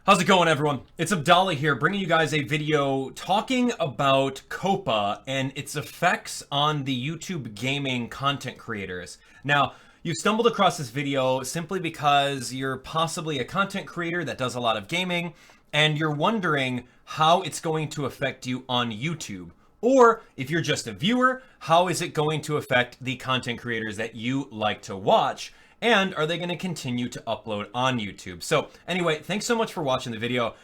How's it going, everyone? It's Abdallah here, bringing you guys a video talking about Coppa and its effects on the YouTube gaming content creators. Now, you've stumbled across this video simply because you're possibly a content creator that does a lot of gaming, and you're wondering how it's going to affect you on YouTube. Or if you're just a viewer, how is it going to affect the content creators that you like to watch? And are they going to continue to upload on YouTube? So anyway, thanks so much for watching the video.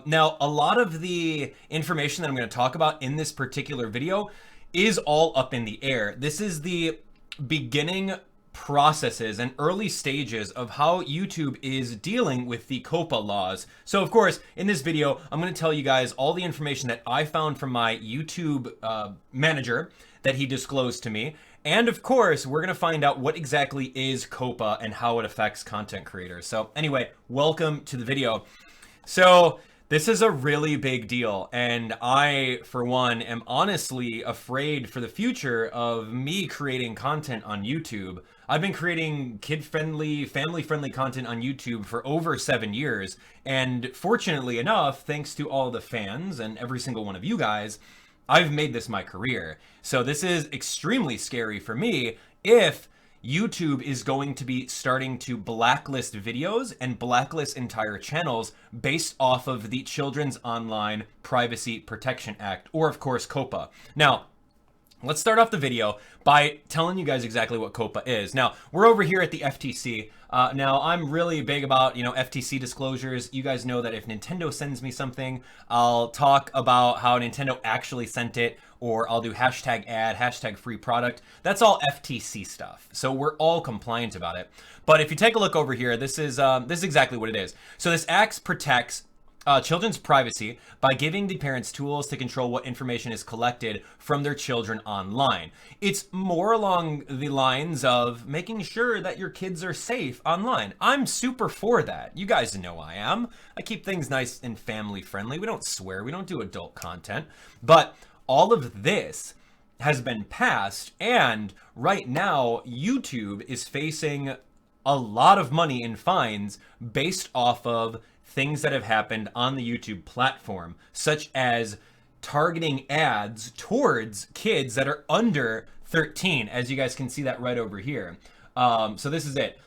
Now, a lot of the information that I'm going to talk about in this particular video is all up in the air. This is the beginning processes and early stages of how YouTube is dealing with the Coppa laws. So of course, in this video, I'm going to tell you guys all the information that I found from my YouTube manager that he disclosed to me. And of course, we're going to find out what exactly is Coppa and how it affects content creators. So anyway, welcome to the video. So this is a really big deal, and I, for one, am honestly afraid for the future of me creating content on YouTube. I've been creating kid-friendly, family-friendly content on YouTube for over 7 years, and fortunately enough, thanks to all the fans and every single one of you guys, I've made this my career. So this is extremely scary for me if YouTube is going to be starting to blacklist videos and blacklist entire channels based off of the Children's Online Privacy Protection Act, or of course Coppa. Now, let's start off the video by telling you guys exactly what Coppa is. Now, we're over here at the FTC. Now, I'm really big about, FTC disclosures. You guys know that if Nintendo sends me something, I'll talk about how Nintendo actually sent it, or I'll do hashtag ad, hashtag free product. That's all FTC stuff. So we're all compliant about it. But if you take a look over here, this is exactly what it is. So this act protects children's privacy by giving the parents tools to control what information is collected from their children online. It's more along the lines of making sure that your kids are safe online. I'm super for that. You guys know I am. I keep things nice and family friendly. We don't swear. We don't do adult content. But all of this has been passed, and right now YouTube is facing a lot of money in fines based off of things that have happened on the YouTube platform, such as targeting ads towards kids that are under 13, as you guys can see that right over here. So this is it.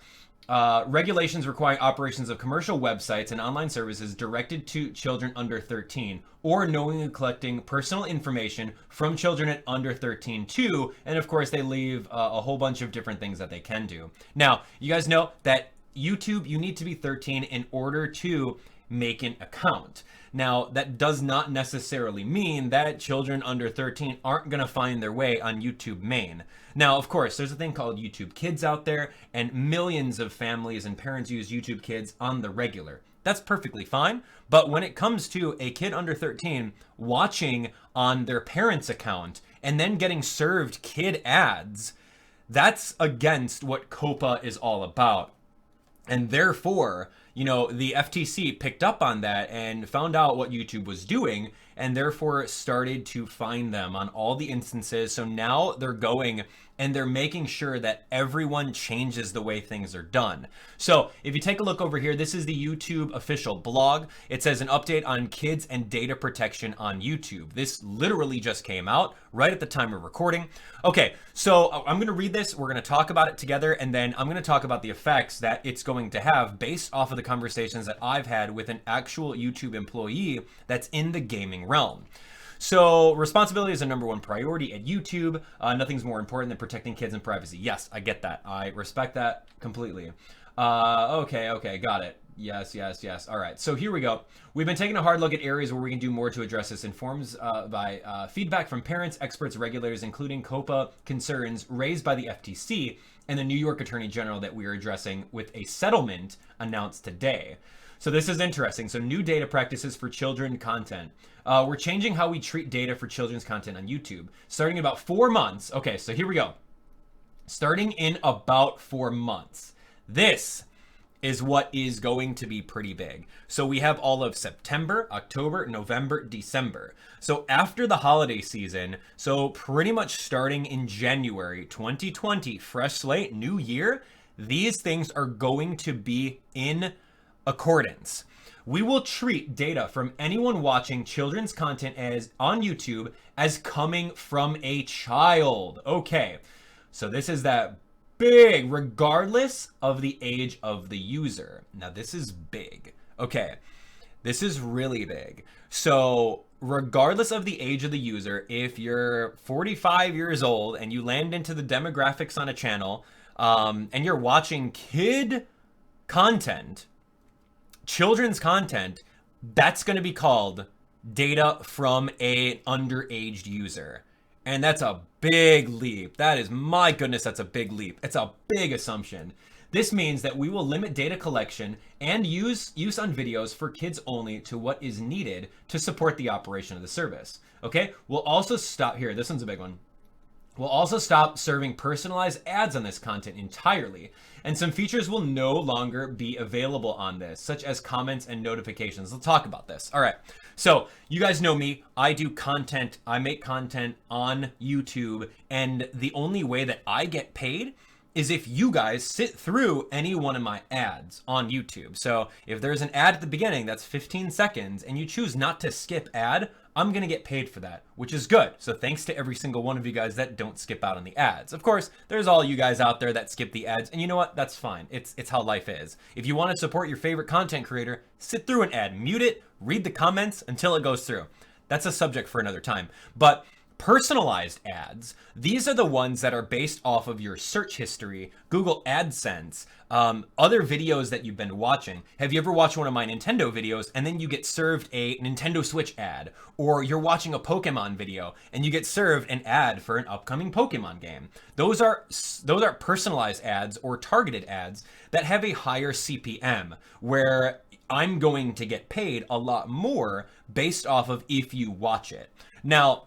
Regulations requiring operations of commercial websites and online services directed to children under 13, or knowingly collecting personal information from children at under 13 too. And of course, they leave a whole bunch of different things that they can do. Now, you guys know that YouTube, you need to be 13 in order to make an account. Now, that does not necessarily mean that children under 13 aren't going to find their way on YouTube main. Now, of course, there's a thing called YouTube Kids out there, and millions of families and parents use YouTube Kids on the regular. That's perfectly fine. But when it comes to a kid under 13 watching on their parents' account and then getting served kid ads, that's against what Coppa is all about. And therefore, the FTC picked up on that and found out what YouTube was doing, and therefore started to fine them on all the instances. So now they're going and they're making sure that everyone changes the way things are done. So if you take a look over here, this is the YouTube official blog. It says an update on kids and data protection on YouTube. This literally just came out right at the time of recording. Okay, so I'm going to read this. We're going to talk about it together, and then I'm going to talk about the effects that it's going to have based off of the conversations that I've had with an actual YouTube employee that's in the gaming realm. So responsibility is a number one priority at YouTube. Nothing's more important than protecting kids and privacy. Yes, I get that. I respect that completely. Okay, got it. Yes. All right, so here we go. We've been taking a hard look at areas where we can do more to address this, informed by feedback from parents, experts, regulators, including Coppa concerns raised by the FTC and the New York Attorney General that we are addressing with a settlement announced today. So this is interesting. So new data practices for children content. We're changing how we treat data for children's content on YouTube, starting in about 4 months. Okay, so here we go. Starting in about 4 months. This is what is going to be pretty big. So we have all of September, October, November, December. So after the holiday season, so pretty much starting in January 2020, fresh slate, new year, these things are going to be in accordance. We will treat data from anyone watching children's content as on YouTube as coming from a child. Okay, so this is that big, regardless of the age of the user. Now this is big. Okay, this is really big. So regardless of the age of the user, if you're 45 years old and you land into the demographics on a channel and you're watching kid content, children's content, that's going to be called data from a underaged user. And that's a big leap. That is, my goodness, that's a big leap. It's a big assumption. This means that we will limit data collection and use on videos for kids only to what is needed to support the operation of the service. Okay, we'll also stop here. This one's a big one. We'll also stop serving personalized ads on this content entirely, and some features will no longer be available on this, such as comments and notifications. Let's talk about this. All right, so you guys know me. I do content. I make content on YouTube, and the only way that I get paid is if you guys sit through any one of my ads on YouTube. So if there's an ad at the beginning that's 15 seconds and you choose not to skip ad, I'm gonna get paid for that, which is good. So thanks to every single one of you guys that don't skip out on the ads. Of course, there's all you guys out there that skip the ads, and you know what? That's fine. It's how life is. If you want to support your favorite content creator, sit through an ad, mute it, read the comments until it goes through. That's a subject for another time. But personalized ads, these are the ones that are based off of your search history, Google AdSense, other videos that you've been watching. Have you ever watched one of my Nintendo videos and then you get served a Nintendo Switch ad? Or you're watching a Pokemon video and you get served an ad for an upcoming Pokemon game. Those are personalized ads or targeted ads that have a higher CPM, where I'm going to get paid a lot more based off of if you watch it. Now,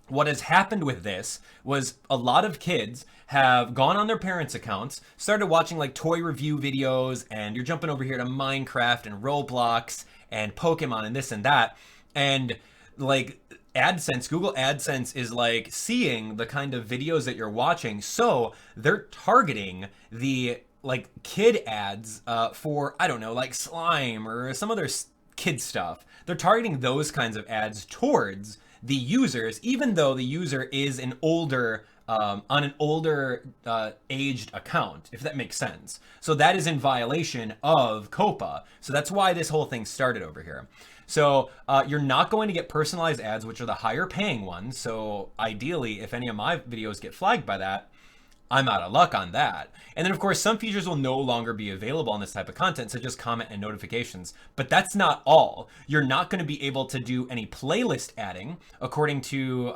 what has happened with this was a lot of kids have gone on their parents' accounts, started watching like toy review videos, and you're jumping over here to Minecraft and Roblox and Pokemon and this and that. And like AdSense, Google AdSense is like seeing the kind of videos that you're watching. So they're targeting the like kid ads for, I don't know, like slime or some other kid stuff. They're targeting those kinds of ads towards the users, even though the user is an older, on an older aged account, if that makes sense. So that is in violation of Coppa. So that's why this whole thing started over here. So you're not going to get personalized ads, which are the higher paying ones. So ideally, if any of my videos get flagged by that, I'm out of luck on that. And then of course, some features will no longer be available on this type of content, such as comment and notifications. But that's not all. You're not going to be able to do any playlist adding, according to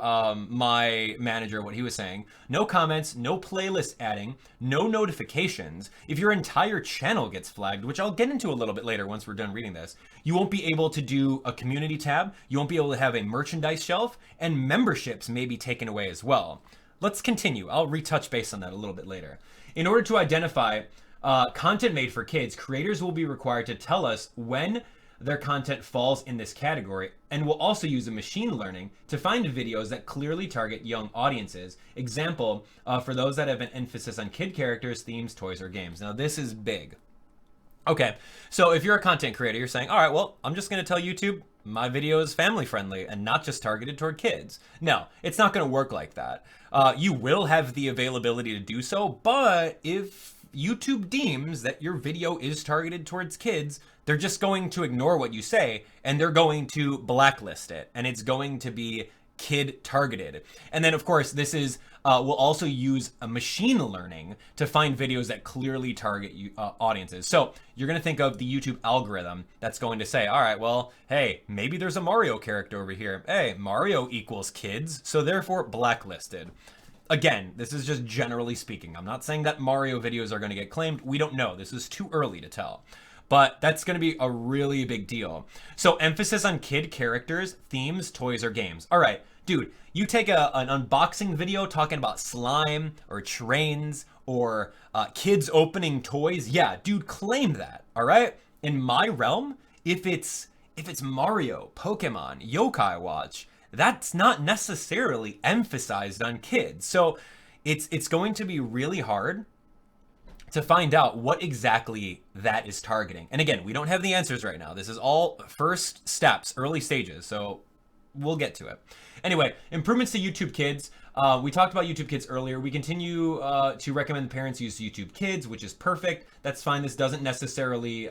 my manager, what he was saying. No comments, no playlist adding, no notifications. If your entire channel gets flagged, which I'll get into a little bit later once we're done reading this, you won't be able to do a community tab. You won't be able to have a merchandise shelf, and memberships may be taken away as well. Let's continue. I'll retouch base on that a little bit later. In order to identify content made for kids, creators will be required to tell us when their content falls in this category, and will also use a machine learning to find videos that clearly target young audiences. Example, for those that have an emphasis on kid characters, themes, toys, or games. Now this is big. Okay, so if you're a content creator, you're saying, all right, well, I'm just going to tell YouTube my video is family friendly and not just targeted toward kids. No, it's not going to work like that. You will have the availability to do so, but if YouTube deems that your video is targeted towards kids, they're just going to ignore what you say and they're going to blacklist it, and it's going to be kid targeted. And then of course this is we'll also use a machine learning to find videos that clearly target audiences. So you're going to think of the YouTube algorithm that's going to say, all right, well, hey, maybe there's a Mario character over here. Hey, Mario equals kids, so therefore blacklisted. Again, this is just generally speaking. I'm not saying that Mario videos are going to get claimed. We don't know. This is too early to tell. But that's going to be a really big deal. So emphasis on kid characters, themes, toys, or games. All right, dude, you take an unboxing video talking about slime or trains or kids opening toys. Yeah, dude, claim that. All right. In my realm, if it's Mario, Pokemon, Yokai Watch, that's not necessarily emphasized on kids. So it's going to be really hard to find out what exactly that is targeting. And again, we don't have the answers right now. This is all first steps, early stages. So we'll get to it. Anyway, improvements to YouTube Kids. We talked about YouTube Kids earlier. We continue to recommend parents use YouTube Kids, which is perfect. That's fine. This doesn't necessarily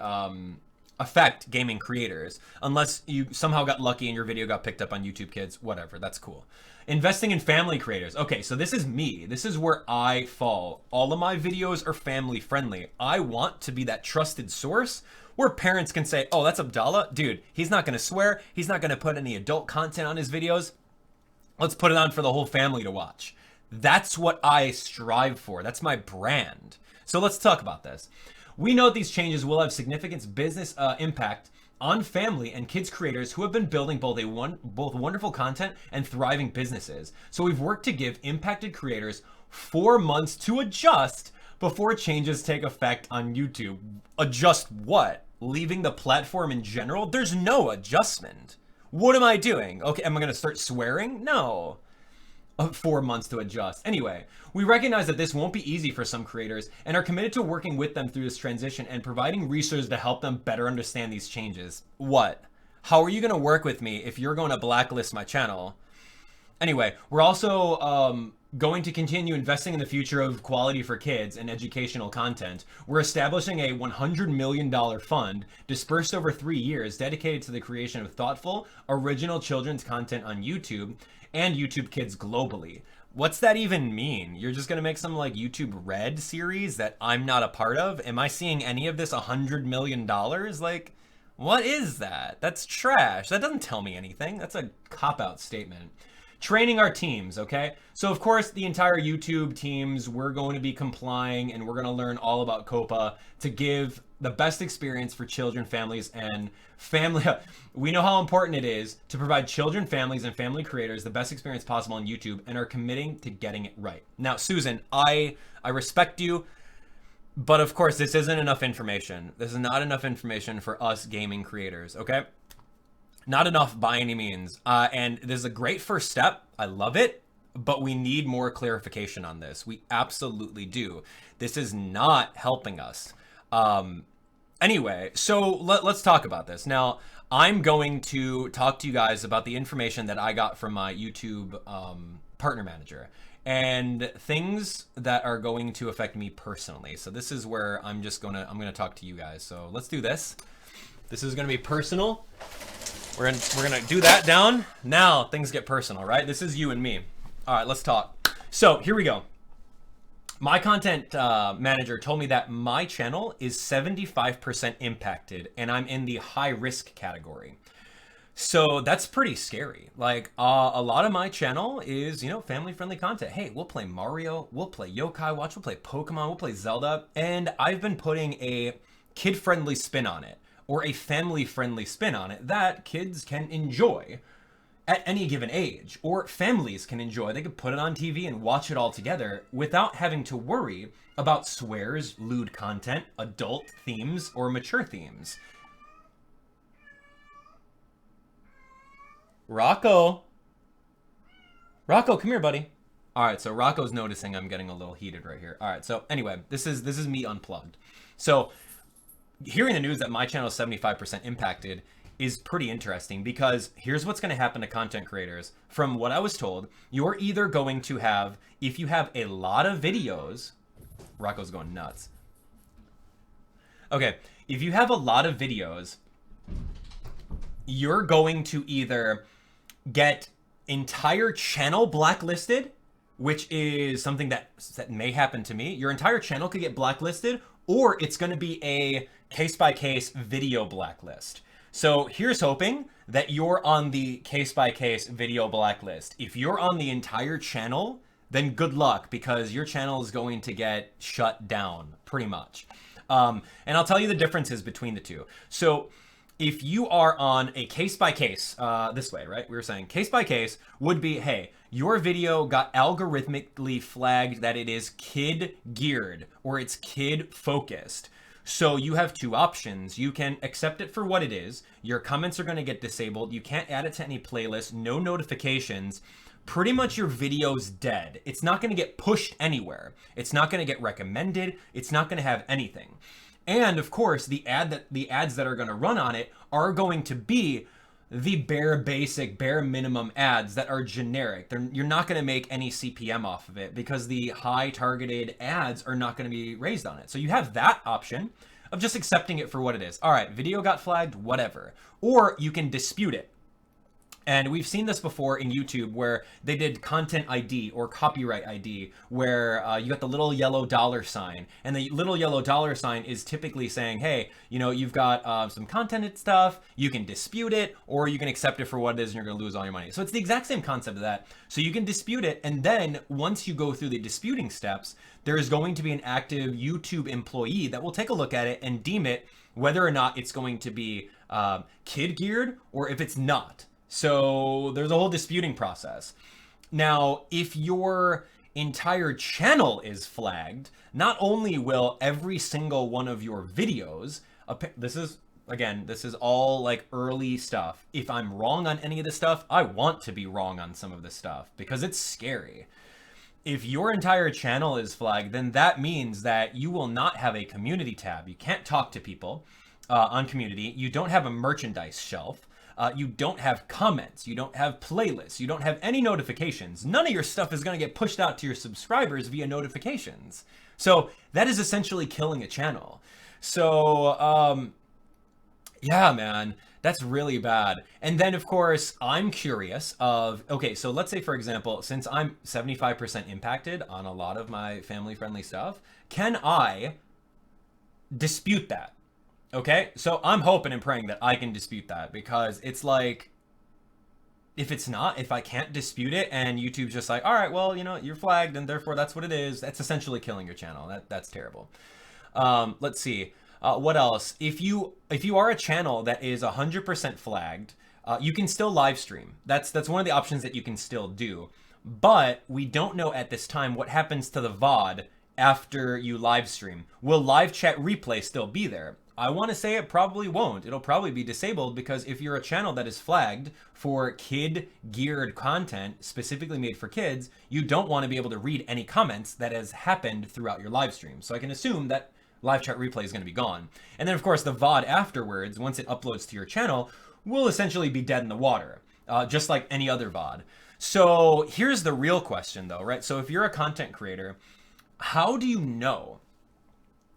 affect gaming creators unless you somehow got lucky and your video got picked up on YouTube Kids. Whatever, that's cool. Investing in family creators. Okay, so this is me. This is where I fall. All of my videos are family friendly. I want to be that trusted source where parents can say, oh, that's Abdallah. Dude, he's not going to swear. He's not going to put any adult content on his videos. Let's put it on for the whole family to watch. That's what I strive for. That's my brand. So let's talk about this. We know these changes will have significant business impact on family and kids creators who have been building both wonderful content and thriving businesses. So we've worked to give impacted creators 4 months to adjust before changes take effect on YouTube. Adjust what? Leaving the platform in general? There's no adjustment. What am I doing? Okay, am I going to start swearing? No. 4 months to adjust. Anyway, we recognize that this won't be easy for some creators and are committed to working with them through this transition and providing resources to help them better understand these changes. What? How are you going to work with me if you're going to blacklist my channel? Anyway, we're also going to continue investing in the future of quality for kids and educational content. We're establishing a $100 million fund dispersed over 3 years dedicated to the creation of thoughtful, original children's content on YouTube and YouTube Kids globally. What's that even mean? You're just gonna make some like YouTube Red series that I'm not a part of? Am I seeing any of this $100 million? Like, what is that? That's trash. That doesn't tell me anything. That's a cop-out statement. Training our teams, okay? So of course, the entire YouTube teams, we're going to be complying and we're going to learn all about Coppa to give the best experience for children, families, and family. We know how important it is to provide children, families, and family creators the best experience possible on YouTube and are committing to getting it right. Now, Susan, I respect you, but of course, this isn't enough information. This is not enough information for us gaming creators, okay? Not enough by any means. And this is a great first step. I love it, but we need more clarification on this. We absolutely do. This is not helping us. Anyway, so let's talk about this. Now, I'm going to talk to you guys about the information that I got from my YouTube partner manager and things that are going to affect me personally. So this is where I'm gonna talk to you guys. So let's do this. This is gonna be personal. We're gonna do that down. Now things get personal, right? This is you and me. All right, let's talk. So here we go. My content manager told me that my channel is 75% impacted and I'm in the high risk category. So that's pretty scary. Like a lot of my channel is, you know, family friendly content. Hey, we'll play Mario, we'll play Yokai Watch, we'll play Pokemon, we'll play Zelda. And I've been putting a kid friendly spin on it, or a family-friendly spin on it that kids can enjoy at any given age, or families can enjoy. They could put it on TV and watch it all together without having to worry about swears, lewd content, adult themes, or mature themes. Rocco, come here, buddy. All right, so Rocco's noticing I'm getting a little heated right here. All right, so anyway, this is me unplugged. So hearing the news that my channel is 75% impacted is pretty interesting because here's what's going to happen to content creators. From what I was told, you're either going to have, if you have a lot of videos, Rocco's going nuts. Okay, if you have a lot of videos, you're going to either get entire channel blacklisted, which is something that may happen to me. Your entire channel could get blacklisted, or it's going to be a case-by-case video blacklist. So here's hoping that you're on the case-by-case video blacklist. If you're on the entire channel, then good luck, because your channel is going to get shut down, pretty much. And I'll tell you the differences between the two. So if you are on a case-by-case, this way, right? We were saying case-by-case would be, hey, your video got algorithmically flagged that it is kid-geared or it's kid-focused. So you have two options. You can accept it for what it is. Your comments are going to get disabled. You can't add it to any playlist, no notifications. pretty much your video's dead. It's not going to get pushed anywhere. It's not going to get recommended. It's not going to have anything. And of course, the ads that are going to run on it are going to be the bare minimum ads that are generic. You're not going to make any CPM off of it because the high targeted ads are not going to be raised on it. So you have that option of just accepting it for what it is. All right, video got flagged, whatever. Or you can dispute it. And we've seen this before in YouTube where they did content ID or copyright ID, where you got the little yellow dollar sign, and the little yellow dollar sign is typically saying, hey, you know, you've got some content stuff, you can dispute it, or you can accept it for what it is and you're going to lose all your money. So it's the exact same concept of that. So you can dispute it, and then once you go through the disputing steps, there is going to be an active YouTube employee that will take a look at it and deem it whether or not it's going to be kid geared or if it's not. So there's a whole disputing process. Now, if your entire channel is flagged, not only will every single one of your videos, this is all like early stuff. If I'm wrong on any of this stuff, I want to be wrong on some of this stuff because it's scary. If your entire channel is flagged, then that means that you will not have a community tab. You can't talk to people on community. You don't have a merchandise shelf. You don't have comments, you don't have playlists, you don't have any notifications. None of your stuff is going to get pushed out to your subscribers via notifications. So that is essentially killing a channel. So, yeah, man, that's really bad. And then, of course, I'm curious of, okay, so let's say, for example, since I'm 75% impacted on a lot of my family-friendly stuff, can I dispute that? Okay, so I'm hoping and praying that I can dispute that, because it's like, if I can't dispute it and YouTube's just like, all right, well, you know, you're flagged and therefore that's what it is, that's essentially killing your channel. That's terrible. Let's see. What else? If you are a channel that is 100% flagged, you can still live stream. That's one of the options that you can still do. But we don't know at this time what happens to the VOD after you live stream. Will live chat replay still be there? I want to say it probably won't. It'll probably be disabled, because if you're a channel that is flagged for kid-geared content, specifically made for kids, you don't want to be able to read any comments that has happened throughout your live stream. So I can assume that live chat replay is going to be gone. And then, of course, the VOD afterwards, once it uploads to your channel, will essentially be dead in the water, just like any other VOD. So here's the real question, though, right? So if you're a content creator, how do you know?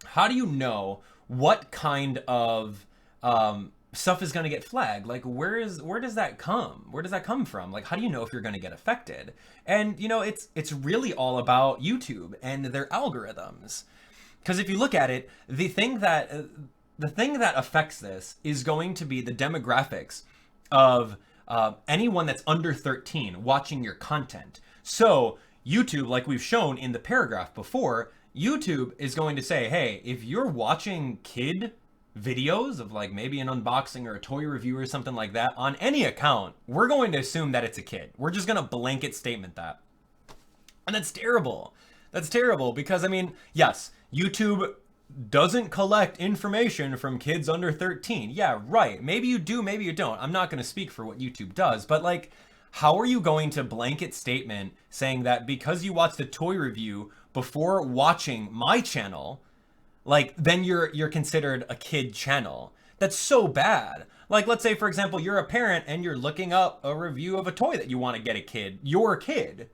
How do you know what kind of stuff is going to get flagged? Like, where does that come? Where does that come from? Like, how do you know if you're going to get affected? And, you know, it's really all about YouTube and their algorithms. Because if you look at it, the thing that affects this is going to be the demographics of anyone that's under 13 watching your content. So YouTube, like we've shown in the paragraph before, YouTube is going to say, hey, if you're watching kid videos of like maybe an unboxing or a toy review or something like that on any account, we're going to assume that it's a kid. We're just going to blanket statement that. And that's terrible. That's terrible because, I mean, yes, YouTube doesn't collect information from kids under 13. Yeah, right. Maybe you do, maybe you don't. I'm not going to speak for what YouTube does, but like, how are you going to blanket statement saying that because you watched a toy review before watching my channel, like, then you're considered a kid channel? That's so bad. Like, let's say, for example, you're a parent and you're looking up a review of a toy that you want to get your kid,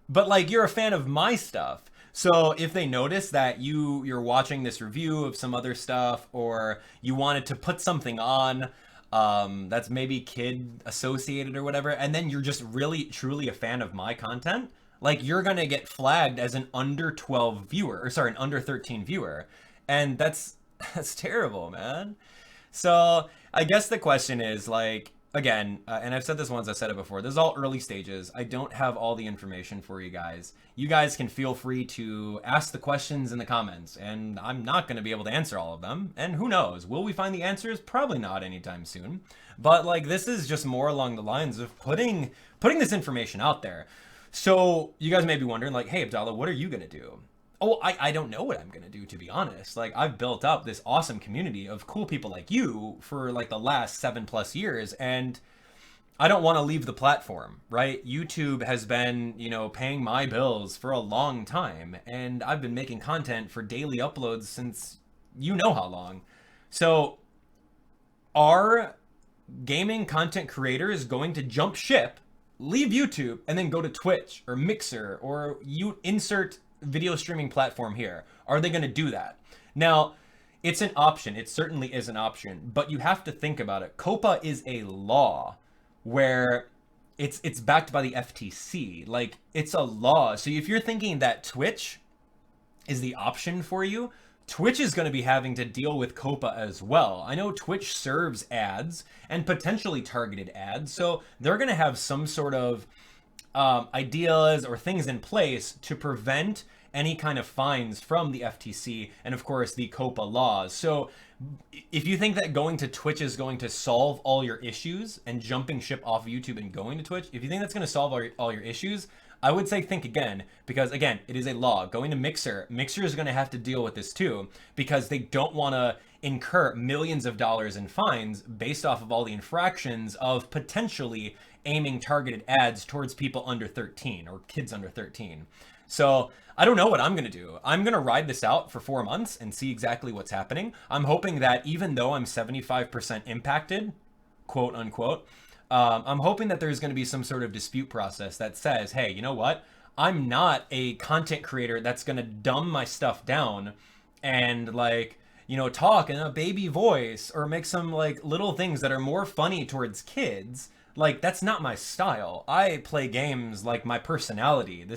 but like, you're a fan of my stuff. So if they notice that you're watching this review of some other stuff, or you wanted to put something on that's maybe kid associated or whatever, and then you're just really truly a fan of my content, like, you're gonna get flagged as an under 12 viewer, or sorry, an under 13 viewer. And that's terrible, man. So I guess the question is, like, again, and I've said this once, I've said it before, this is all early stages. I don't have all the information for you guys. You guys can feel free to ask the questions in the comments, and I'm not going to be able to answer all of them. And who knows, will we find the answers? Probably not anytime soon. But like, this is just more along the lines of putting this information out there. So you guys may be wondering, like, hey, Abdallah, what are you going to do? Oh, I don't know what I'm going to do, to be honest. Like, I've built up this awesome community of cool people like you for like the last 7+ years. And I don't want to leave the platform, right? YouTube has been, paying my bills for a long time, and I've been making content for daily uploads since you know how long. So, are gaming content creators going to jump ship, leave YouTube, and then go to Twitch or Mixer or you insert video streaming platform here? Are they going to do that? Now, it's an option. It certainly is an option, but you have to think about it. Coppa is a law where it's backed by the FTC. Like, it's a law. So if you're thinking that Twitch is the option for you, Twitch is going to be having to deal with Coppa as well. I know Twitch serves ads and potentially targeted ads, so they're going to have some sort of ideas or things in place to prevent any kind of fines from the FTC and, of course, the Coppa laws. So if you think that going to Twitch is going to solve all your issues and jumping ship off of YouTube and going to Twitch, if you think that's going to solve all your issues, I would say think again, because again, it is a law. Going to Mixer is going to have to deal with this too, because they don't want to incur millions of dollars in fines based off of all the infractions of potentially aiming targeted ads towards people under 13 or kids under 13. So I don't know what I'm going to do. I'm going to ride this out for 4 months and see exactly what's happening. I'm hoping that even though I'm 75% impacted, quote unquote, I'm hoping that there's going to be some sort of dispute process that says, hey, you know what? I'm not a content creator that's going to dumb my stuff down and talk in a baby voice or make some little things that are more funny towards kids. Like, that's not my style. I play games like my personality.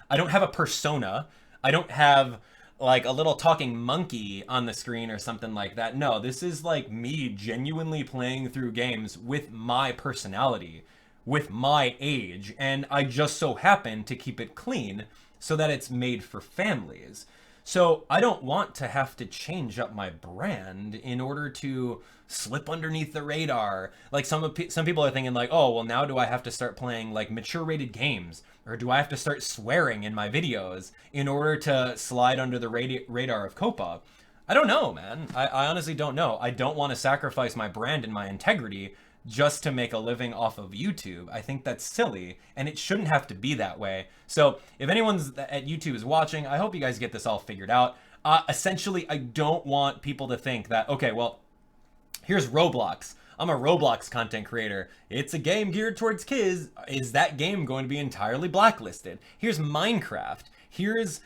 I don't have a persona. I don't have a little talking monkey on the screen or something like that. No, this is me genuinely playing through games with my personality, with my age, and I just so happen to keep it clean so that it's made for families. So I don't want to have to change up my brand in order to slip underneath the radar. Like some people are thinking oh, well, now do I have to start playing mature rated games? Or do I have to start swearing in my videos in order to slide under the radar of Coppa? I don't know, man. I honestly don't know. I don't want to sacrifice my brand and my integrity just to make a living off of YouTube. I think that's silly, and it shouldn't have to be that way. So if anyone's at YouTube is watching, I hope you guys get this all figured out. Essentially, I don't want people to think that, okay, well, here's Roblox. I'm a Roblox content creator. It's a game geared towards kids. Is that game going to be entirely blacklisted? Here's Minecraft. Here's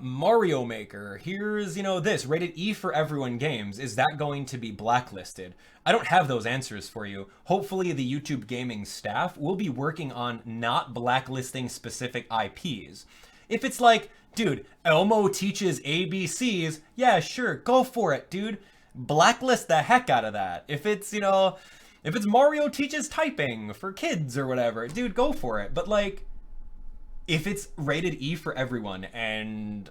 Mario Maker. Here's, this rated E for everyone games. Is that going to be blacklisted? I don't have those answers for you. Hopefully the YouTube gaming staff will be working on not blacklisting specific IPs. If it's dude, Elmo teaches ABCs, yeah, sure, go for it, dude. Blacklist the heck out of that. If it's Mario teaches typing for kids or whatever, dude, go for it. But if it's rated E for everyone and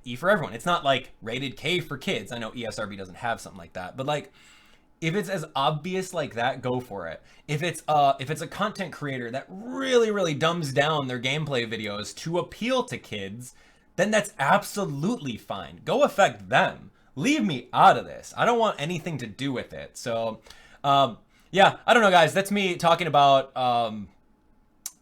E for everyone, it's not rated K for kids. I know ESRB doesn't have something like that, but if it's as obvious like that, go for it. If it's a content creator that really, really dumbs down their gameplay videos to appeal to kids, then that's absolutely fine. Go affect them. Leave me out of this. I don't want anything to do with it. So, yeah, I don't know, guys. That's me talking about,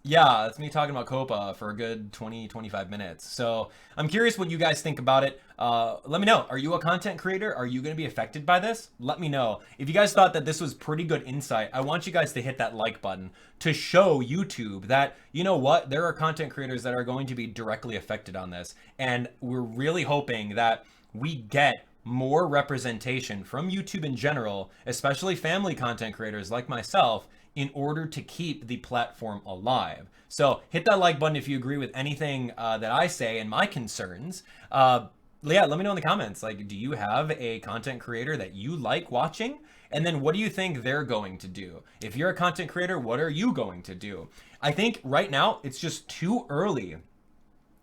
that's me talking about Coppa for a good 20, 25 minutes. So I'm curious what you guys think about it. Let me know. Are you a content creator? Are you going to be affected by this? Let me know. If you guys thought that this was pretty good insight, I want you guys to hit that like button to show YouTube that, you know what, there are content creators that are going to be directly affected on this. And we're really hoping that we get more representation from YouTube in general, especially family content creators like myself, in order to keep the platform alive. So hit that like button if you agree with anything that I say and my concerns. Yeah, let me know in the comments, do you have a content creator that you like watching? And then what do you think they're going to do? If you're a content creator, what are you going to do? I think right now it's just too early.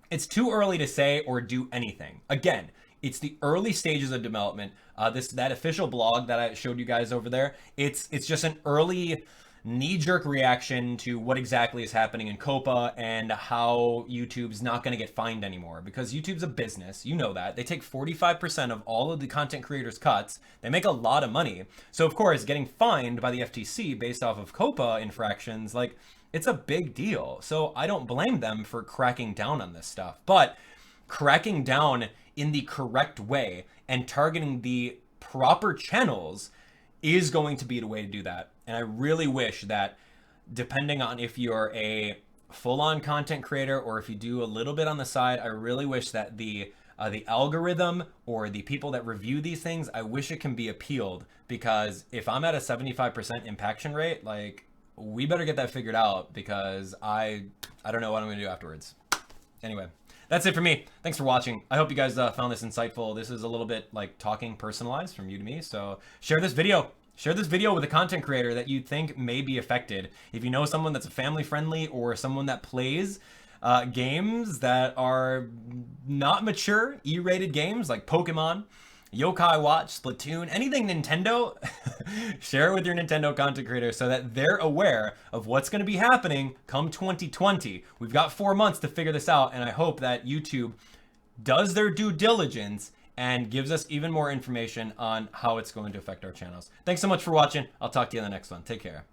It's too early to say or do anything. Again, it's the early stages of development. That official blog that I showed you guys over there, it's just an early knee-jerk reaction to what exactly is happening in Coppa and how YouTube's not going to get fined anymore, because YouTube's a business. You know that. They take 45% of all of the content creators' cuts. They make a lot of money. So, of course, getting fined by the FTC based off of Coppa infractions, like, it's a big deal. So I don't blame them for cracking down on this stuff. But cracking down in the correct way and targeting the proper channels is going to be the way to do that. And I really wish that, depending on if you're a full-on content creator or if you do a little bit on the side, I really wish that the algorithm or the people that review these things, I wish it can be appealed, because if I'm at a 75% impaction rate, like, we better get that figured out, because I don't know what I'm gonna do afterwards. Anyway, that's it for me. Thanks for watching. I hope you guys found this insightful. This is a little bit like talking personalized from you to me. So share this video. Share this video with a content creator that you think may be affected. If you know someone that's family friendly or someone that plays games that are not mature, E-rated games like Pokemon, Yokai Watch, Splatoon, anything Nintendo, share it with your Nintendo content creator so that they're aware of what's going to be happening come 2020. We've got 4 months to figure this out, and I hope that YouTube does their due diligence and gives us even more information on how it's going to affect our channels. Thanks so much for watching. I'll talk to you in the next one. Take care.